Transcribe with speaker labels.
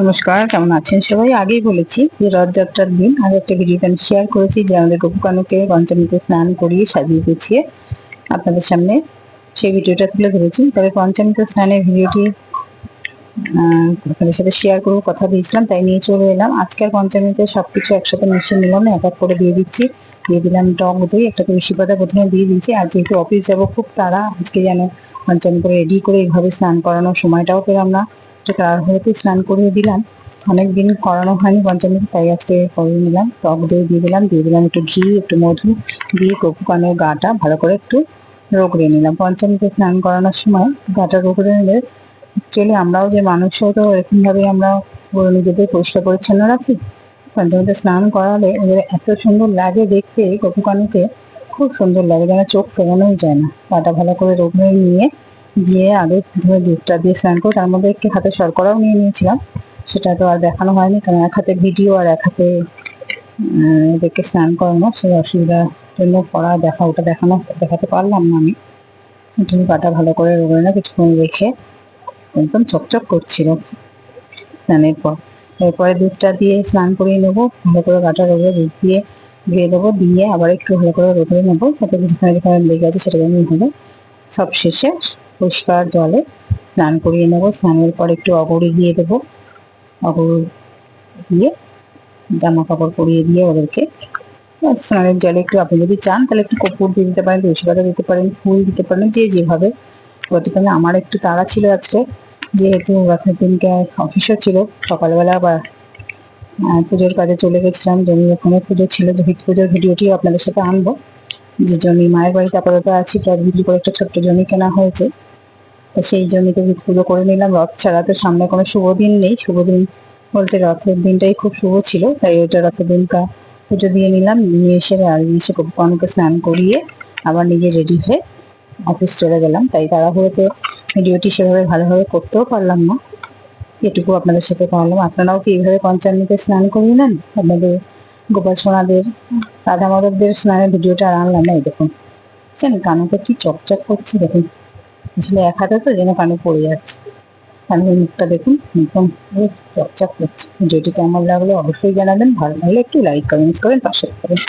Speaker 1: নমস্কার, কেমন আছেন সবাই? আগেই বলেছি যে রথযাত্রার দিন আর একটা ভিডিওতে আমি শেয়ার করেছি যে আমাদের গোপুকানুকে পঞ্চমীতে স্নান করিয়ে সাজিয়ে গুছিয়ে আপনাদের সামনে সেই ভিডিওটা তুলে ধরেছি। তবে পঞ্চমীতে স্নানের ভিডিওটি আপনাদের সাথে শেয়ার করবো কথা দিয়েছিলাম, তাই নিয়ে চলে এলাম। আজকে আর পঞ্চমীতে সবকিছু একসাথে মিশিয়ে নিলাম না, এক এক করে দিয়ে দিচ্ছি। দিয়ে দিলাম টক দই, একটা তুলসী পাতা প্রথমে দিয়ে দিয়েছি। আর যেহেতু অফিস যাবো, খুব তাড়া আজকে, যেন পঞ্চমী করে রেডি করে এইভাবে স্নান করানোর সময়টাও পেলাম না, একটু তাড়াহুড়োতে স্নান করিয়ে দিলাম। অনেকদিন করানো হয়নি পঞ্চমী, তাই আজকে করিয়ে নিলাম। টক দই দিয়ে দিলাম একটু ঘি, একটু মধু দিয়ে গোপুকানের গাটা ভালো করে একটু রগড়ে নিলাম। পঞ্চমীতে স্নান করানোর সময় গাটা রগড়ে নিলে অ্যাকচুয়ালি আমরাও যে মানুষও তো এরকম ভাবে আমরা নিজেদের পরিষ্কার পরিচ্ছন্ন রাখি। পঞ্চমীতে স্নান করালে ওদের এত সুন্দর লাগে দেখতে, গোপুকানুকে খুব সুন্দর লাগে, যেন চোখ ফেরানোই যায় না। পাটা ভালো করে রগড়ে নিয়ে দিয়ে আগে ধরে দুধটা দিয়ে স্নান করে তার মধ্যে একটু হাতে শর্করাও নিয়ে নিয়েছিলাম। সেটা তো আর দেখানো হয়নি, কারণ এক হাতে ভিডিও আর এক হাতে এদেরকে স্নান করানো, সেই অসুবিধার জন্য পড়া দেখা ওটা দেখাতে পারলাম না আমি। পাটা ভালো করে রগড়ে না কিছুক্ষণ রেখে একদম চকচক করছিল স্নানের পর। এরপরে দুধটা দিয়ে স্নান করিয়ে নেবো, ভালো করে গাটা রোগে দুধ দিয়ে ধুয়ে দেবো, দিয়ে আবার একটু ভালো করে রোগড়ে নেবো, তাতে যেখানে যেখানে লেগে আছে সেটা যেমন হবে। সব শেষে পরিষ্কার জলে স্নান করিয়ে নেবো। স্নানের পর একটু অগরু দিয়ে দেবো, অগরু দিয়ে জামা কাপড় পরিয়ে দিয়ে ওদেরকে স্নানের জলে একটু, আপনি যদি চান তাহলে একটু কর্পূর দিয়ে দিতে পারেন, তুলসী পাতা দিতে পারেন, ফুল দিতে পারেন, যে যেভাবে। গতকাল আমার একটু তাড়া ছিল আজকে, যেহেতু রথের দিনকে অফিসও ছিল, সকালবেলা আবার পুজোর কাজে চলে গেছিলাম। জমির ওখানে পুজো ছিল, যে পুজোর ভিডিওটিও আপনাদের সাথে আনবো। যে জমি মায়ের বাড়িতে আপাতত আছি, প্রায় বিক্রি করে একটা ছোট্ট জমি কেনা হয়েছে, তো সেই জমিতে পুজো করে নিলাম। রথ ছাড়া তো সামনে কোনো শুভ দিন নেই, শুভ দিন বলতে রথের দিনটাই খুব শুভ ছিল, তাই ওইটা রথের দিনটা পুজো দিয়ে নিলাম। নিয়ে এসে আর এসে গোপুকানুকে স্নান করিয়ে আবার নিজে রেডি হয়ে অফিস চলে গেলাম। তাই তাড়াহুড়োতে ভিডিওটি সেভাবে ভালোভাবে করতেও পারলাম না, এটুকু আপনাদের সাথে পারলাম। আপনারাও কি এইভাবে পঞ্চামৃতে স্নান করিয়ে নেন আপনাদের গোপাল সোনাদের, রাধা মাধবদের স্নানের ভিডিওটা আর আনলাম না। এই দেখুন, জানেন কানুটা কি চকচক করছে দেখুন, আসলে এক হাতে তো যেন কানে পড়ে যাচ্ছে। কানের মুখটা দেখুন একদম পুরো চকচক করছে। ভিডিওটি কেমন লাগলো অবশ্যই জানাবেন, ভালো লাগলে একটু লাইক কমেন্টস করেন, পাশে থাকবেন।